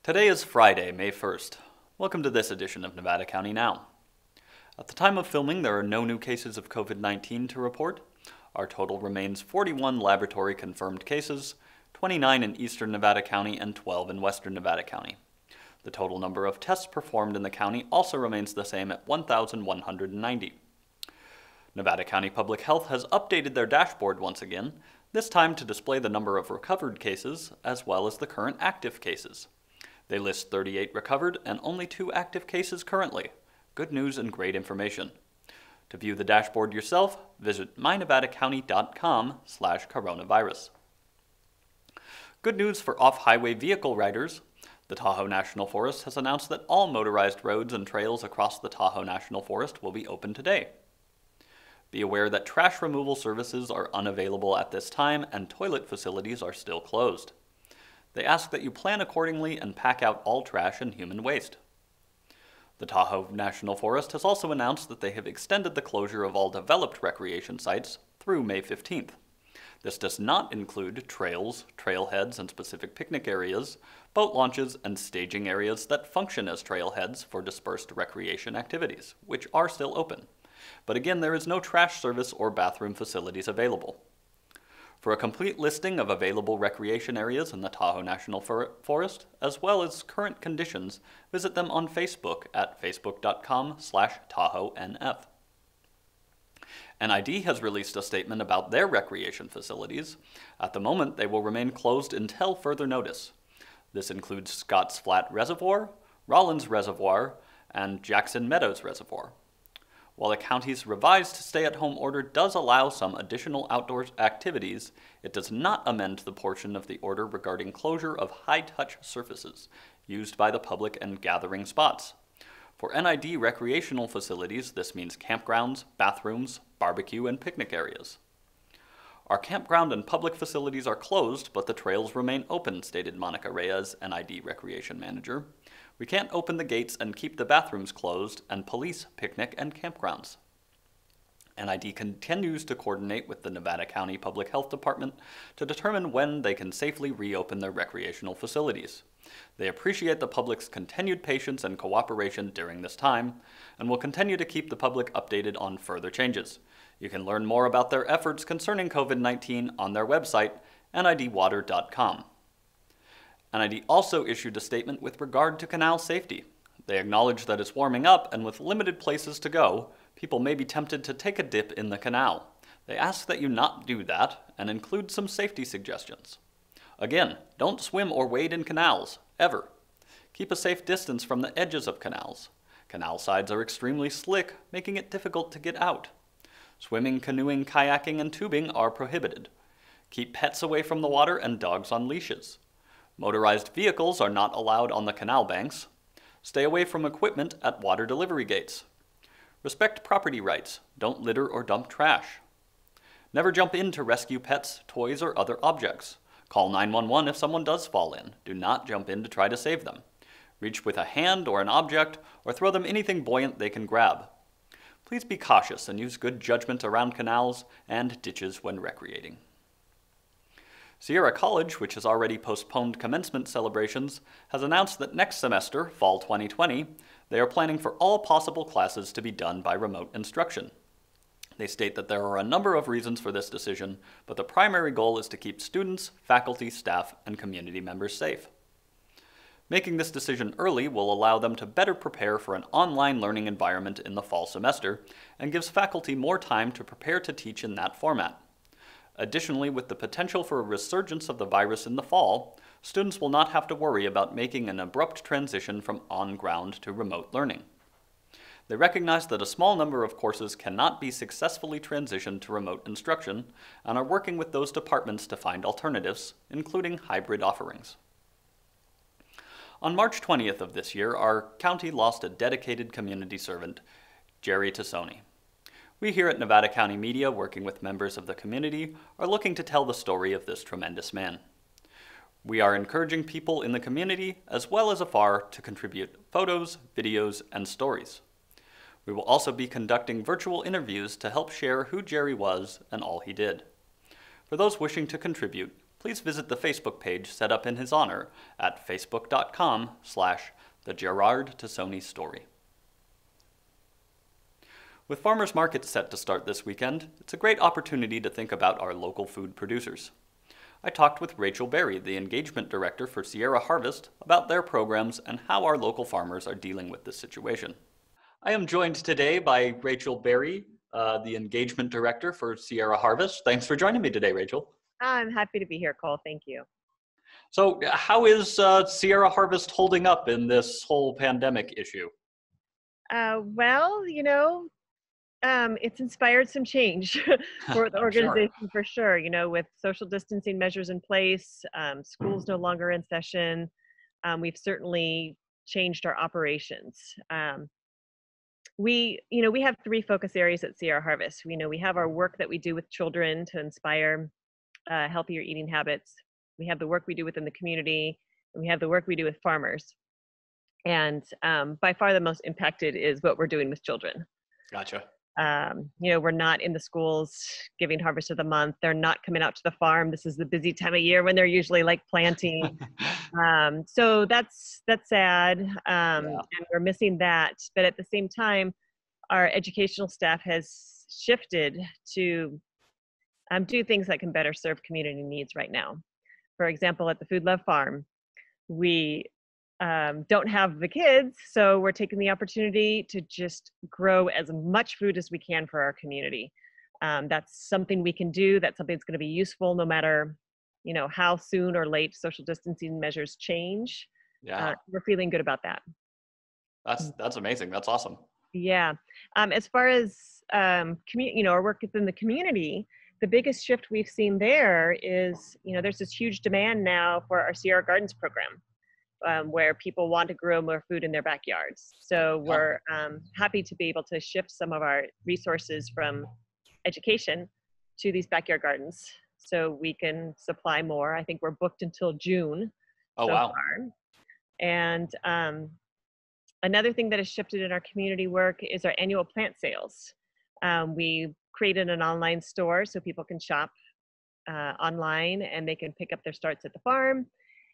Today is Friday, May 1st. Welcome to this edition of Nevada County Now. At the time of filming, there are no new cases of COVID-19 to report. Our total remains 41 laboratory confirmed cases, 29 in eastern Nevada County and 12 in western Nevada County. The total number of tests performed in the county also remains the same at 1,190. Nevada County Public Health has updated their dashboard once again, this time to display the number of recovered cases as well as the current active cases. They list 38 recovered and only 2 active cases currently. Good news and great information. To view the dashboard yourself, visit mynevadacounty.com/coronavirus. Good news for off-highway vehicle riders. The Tahoe National Forest has announced that all motorized roads and trails across the Tahoe National Forest will be open today. Be aware that trash removal services are unavailable at this time and toilet facilities are still closed. They ask that you plan accordingly and pack out all trash and human waste. The Tahoe National Forest has also announced that they have extended the closure of all developed recreation sites through May 15th. This does not include trails, trailheads, and specific picnic areas, boat launches, and staging areas that function as trailheads for dispersed recreation activities, which are still open. But again, there is no trash service or bathroom facilities available. For a complete listing of available recreation areas in the Tahoe National Forest, as well as current conditions, visit them on Facebook at facebook.com/TahoeNF. NID has released a statement about their recreation facilities. At the moment, they will remain closed until further notice. This includes Scotts Flat Reservoir, Rollins Reservoir, and Jackson Meadows Reservoir. While the county's revised stay-at-home order does allow some additional outdoor activities, it does not amend the portion of the order regarding closure of high-touch surfaces used by the public and gathering spots. For NID recreational facilities, this means campgrounds, bathrooms, barbecue, and picnic areas. Our campground and public facilities are closed, but the trails remain open, stated Monica Reyes, NID Recreation Manager. We can't open the gates and keep the bathrooms closed and police picnic and campgrounds. NID continues to coordinate with the Nevada County Public Health Department to determine when they can safely reopen their recreational facilities. They appreciate the public's continued patience and cooperation during this time, and will continue to keep the public updated on further changes. You can learn more about their efforts concerning COVID-19 on their website, nidwater.com. NID also issued a statement with regard to canal safety. They acknowledge that it's warming up, and with limited places to go, people may be tempted to take a dip in the canal. They ask that you not do that, and include some safety suggestions. Again, don't swim or wade in canals, ever. Keep a safe distance from the edges of canals. Canal sides are extremely slick, making it difficult to get out. Swimming, canoeing, kayaking, and tubing are prohibited. Keep pets away from the water and dogs on leashes. Motorized vehicles are not allowed on the canal banks. Stay away from equipment at water delivery gates. Respect property rights. Don't litter or dump trash. Never jump in to rescue pets, toys, or other objects. Call 911 if someone does fall in. Do not jump in to try to save them. Reach with a hand or an object, or throw them anything buoyant they can grab. Please be cautious and use good judgment around canals and ditches when recreating. Sierra College, which has already postponed commencement celebrations, has announced that next semester, fall 2020, they are planning for all possible classes to be done by remote instruction. They state that there are a number of reasons for this decision, but the primary goal is to keep students, faculty, staff, and community members safe. Making this decision early will allow them to better prepare for an online learning environment in the fall semester, and gives faculty more time to prepare to teach in that format. Additionally, with the potential for a resurgence of the virus in the fall, students will not have to worry about making an abrupt transition from on-ground to remote learning. They recognize that a small number of courses cannot be successfully transitioned to remote instruction, and are working with those departments to find alternatives, including hybrid offerings. On March 20th of this year, our county lost a dedicated community servant, Jerry Tassoni. We here at Nevada County Media, working with members of the community, are looking to tell the story of this tremendous man. We are encouraging people in the community, as well as afar, to contribute photos, videos, and stories. We will also be conducting virtual interviews to help share who Jerry was and all he did. For those wishing to contribute, please visit the Facebook page set up in his honor at facebook.com/The Gerard Tassoni Story. With farmers markets set to start this weekend, it's a great opportunity to think about our local food producers. I talked with Rachel Berry, the engagement director for Sierra Harvest, about their programs and how our local farmers are dealing with this situation. I am joined today by Rachel Berry, the engagement director for Sierra Harvest. Thanks for joining me today, Rachel. I'm happy to be here, Cole. Thank you. So how is Sierra Harvest holding up in this whole pandemic issue? It's inspired some change for the organization for sure. With social distancing measures in place, schools no longer in session, we've certainly changed our operations. We have three focus areas at Sierra Harvest. We have our work that we do with children to inspire healthier eating habits. We have the work we do within the community, and we have the work we do with farmers. And by far the most impacted is what we're doing with children. Gotcha. We're not in the schools giving harvest of the month. They're not coming out to the farm. This is the busy time of year when they're usually like planting. So that's sad. And we're missing that. But at the same time, our educational staff has shifted to do things that can better serve community needs right now. For example, at the Food Love Farm, we don't have the kids, so we're taking the opportunity to just grow as much food as we can for our community. That's something we can do. That's something that's going to be useful no matter, how soon or late social distancing measures change. Yeah, we're feeling good about that. That's amazing. That's awesome. Yeah. As far as our work within the community, the biggest shift we've seen there is, there's this huge demand now for our Sierra Gardens program. Where people want to grow more food in their backyards. So we're happy to be able to shift some of our resources from education to these backyard gardens so we can supply more. I think we're booked until June far. And another thing that has shifted in our community work is our annual plant sales. We created an online store so people can shop online and they can pick up their starts at the farm.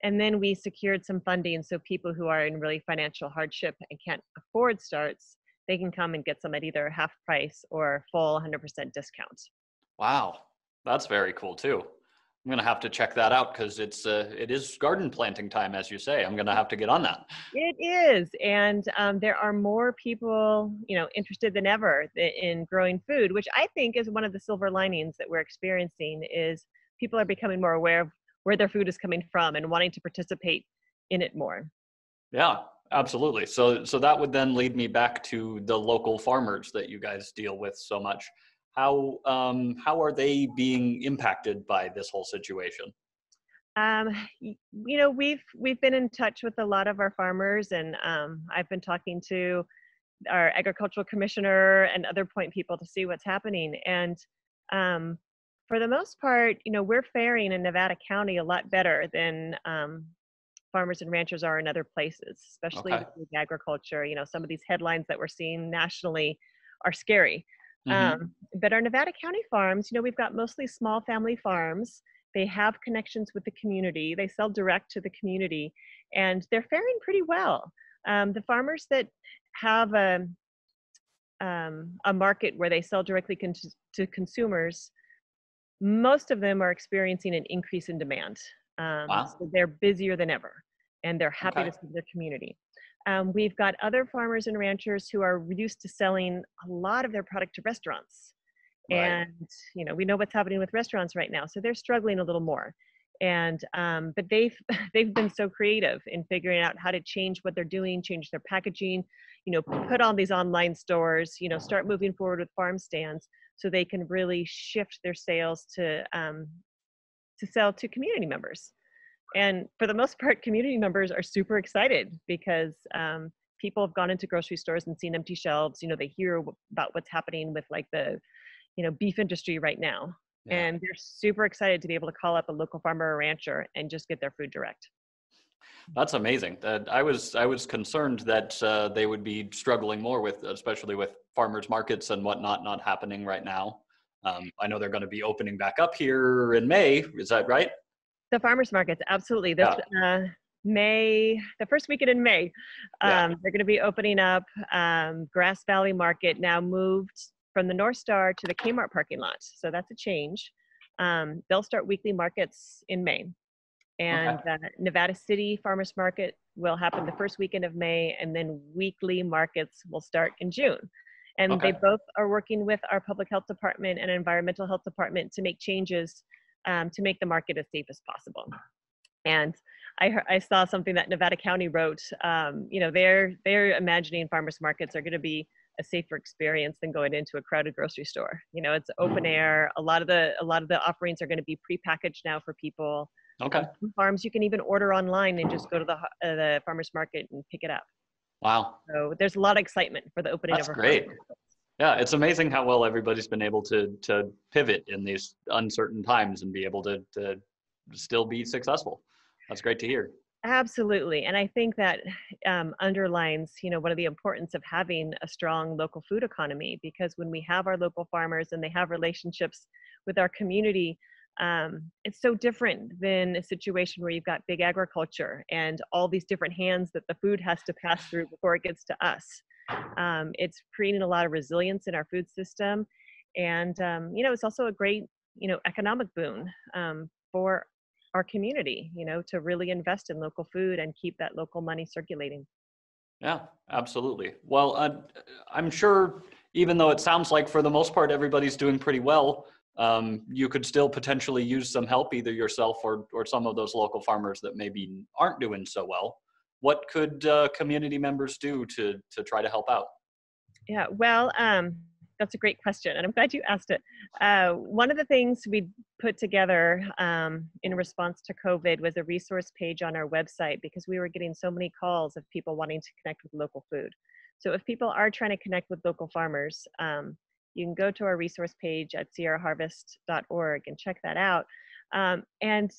And then we secured some funding so people who are in really financial hardship and can't afford starts, they can come and get some at either half price or full 100% discount. Wow, that's very cool too. I'm gonna have to check that out because it is garden planting time, as you say. I'm gonna have to get on that. It is, and there are more people, interested than ever in growing food, which I think is one of the silver linings that we're experiencing. Is people are becoming more aware of where their food is coming from and wanting to participate in it more. Yeah, absolutely. So that would then lead me back to the local farmers that you guys deal with so much. How are they being impacted by this whole situation? We've been in touch with a lot of our farmers, and I've been talking to our agricultural commissioner and other point people to see what's happening. And for the most part, we're faring in Nevada County a lot better than farmers and ranchers are in other places, especially with agriculture. Some of these headlines that we're seeing nationally are scary. Mm-hmm. But our Nevada County farms, we've got mostly small family farms. They have connections with the community. They sell direct to the community, and they're faring pretty well. The farmers that have a market where they sell directly to consumers, most of them are experiencing an increase in demand. So they're busier than ever, and they're happy to serve their community. We've got other farmers and ranchers who are used to selling a lot of their product to restaurants. Right. And, we know what's happening with restaurants right now, so they're struggling a little more. And, but they've been so creative in figuring out how to change what they're doing, change their packaging, put on these online stores, start moving forward with farm stands so they can really shift their sales to sell to community members. And for the most part, community members are super excited because people have gone into grocery stores and seen empty shelves. They hear about what's happening with like the, beef industry right now. Yeah. And they're super excited to be able to call up a local farmer or rancher and just get their food direct. That's amazing. I was concerned that they would be struggling more with, especially with farmers markets and whatnot not happening right now. I know they're going to be opening back up here in May. Is that right? The farmers markets, absolutely. This Yeah. May, the first weekend in May, Yeah. they're going to be opening up. Grass Valley Market now moved from the North Star to the Kmart parking lot, so that's a change. They'll start weekly markets in May, Okay. and Nevada City Farmers Market will happen the first weekend of May, and then weekly markets will start in June. And they Okay. both are working with our public health department and environmental health department to make changes to make the market as safe as possible. And I saw something that Nevada County wrote. You know, they're imagining farmers markets are going to be a safer experience than going into a crowded grocery store. You know, it's open air. A lot of the offerings are going to be prepackaged now for people. Okay. Some farms you can even order online and just go to the farmers market and pick it up. Wow. So there's a lot of excitement for the opening That's of our great. farmers markets. Yeah, it's amazing how well everybody's been able to pivot in these uncertain times and be able to still be successful. That's great to hear. Absolutely. And I think that underlines, you know, one of the importance of having a strong local food economy, because when we have our local farmers and they have relationships with our community, it's so different than a situation where you've got big agriculture and all these different hands that the food has to pass through before it gets to us. It's creating a lot of resilience in our food system. And, you know, it's also a great, you know, economic boon for our community, you know, to really invest in local food and keep that local money circulating. Yeah, absolutely. Well, I'm sure even though it sounds like for the most part everybody's doing pretty well, you could still potentially use some help, either yourself or some of those local farmers that maybe aren't doing so well. What could community members do to try to help out? Yeah, well, that's a great question, and I'm glad you asked it. One of the things we put together in response to COVID was a resource page on our website, because we were getting so many calls of people wanting to connect with local food. So if people are trying to connect with local farmers, you can go to our resource page at sierraharvest.org and check that out. And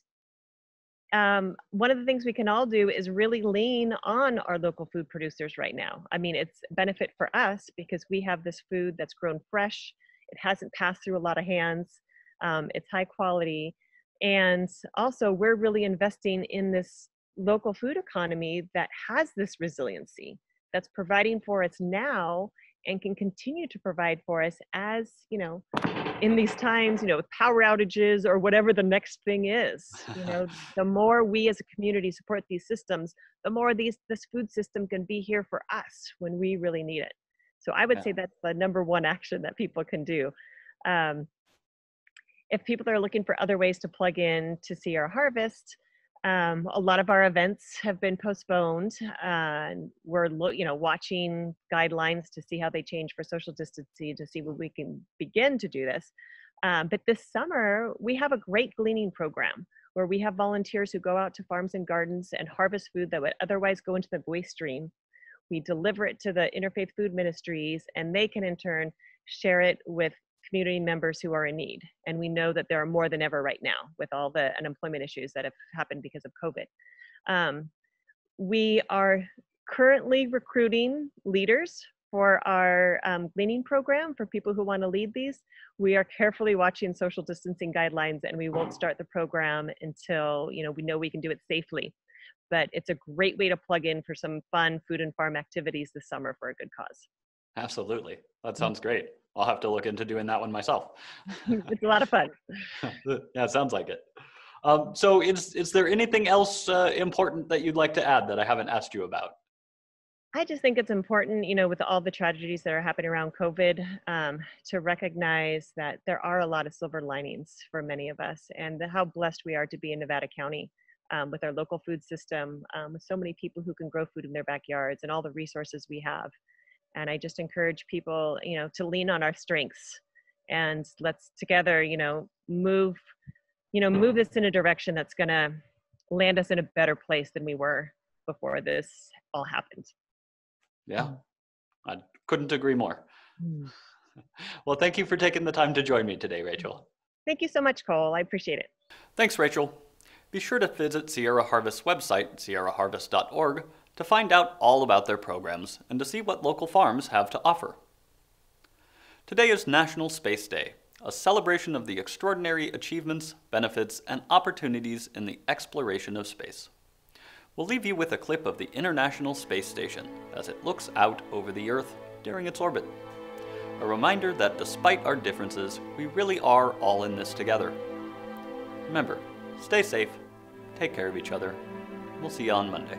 one of the things we can all do is really lean on our local food producers right now. I mean, it's a benefit for us because we have this food that's grown fresh. It hasn't passed through a lot of hands. It's high quality. And also, we're really investing in this local food economy that has this resiliency, that's providing for us now and can continue to provide for us as, you know, in these times, you know, with power outages or whatever the next thing is. You know, the more we as a community support these systems, the more this food system can be here for us when we really need it. So I would Yeah. say that's the number one action that people can do. Um, if people are looking for other ways to plug in to Sierra Harvest, a lot of our events have been postponed. We're watching guidelines to see how they change for social distancing, to see when we can begin to do this. But this summer, we have a great gleaning program where we have volunteers who go out to farms and gardens and harvest food that would otherwise go into the waste stream. We deliver it to the Interfaith Food Ministries, and they can in turn share it with community members who are in need. And we know that there are more than ever right now with all the unemployment issues that have happened because of COVID. We are currently recruiting leaders for our gleaning program for people who want to lead these. We are carefully watching social distancing guidelines, and we won't start the program until we know we can do it safely. But it's a great way to plug in for some fun food and farm activities this summer for a good cause. Absolutely. That sounds great. I'll have to look into doing that one myself. It's a lot of fun. Yeah, it sounds like it. So is there anything else important that you'd like to add that I haven't asked you about? I just think it's important, with all the tragedies that are happening around COVID, to recognize that there are a lot of silver linings for many of us, and how blessed we are to be in Nevada County with our local food system, with so many people who can grow food in their backyards and all the resources we have. And I just encourage people, to lean on our strengths, and let's together, move this in a direction that's going to land us in a better place than we were before this all happened. Yeah, I couldn't agree more. Mm. Well, thank you for taking the time to join me today, Rachel. Thank you so much, Cole. I appreciate it. Thanks, Rachel. Be sure to visit Sierra Harvest's website, sierraharvest.org, to find out all about their programs and to see what local farms have to offer. Today is National Space Day, a celebration of the extraordinary achievements, benefits, and opportunities in the exploration of space. We'll leave you with a clip of the International Space Station as it looks out over the Earth during its orbit. A reminder that despite our differences, we really are all in this together. Remember, stay safe, take care of each other. We'll see you on Monday.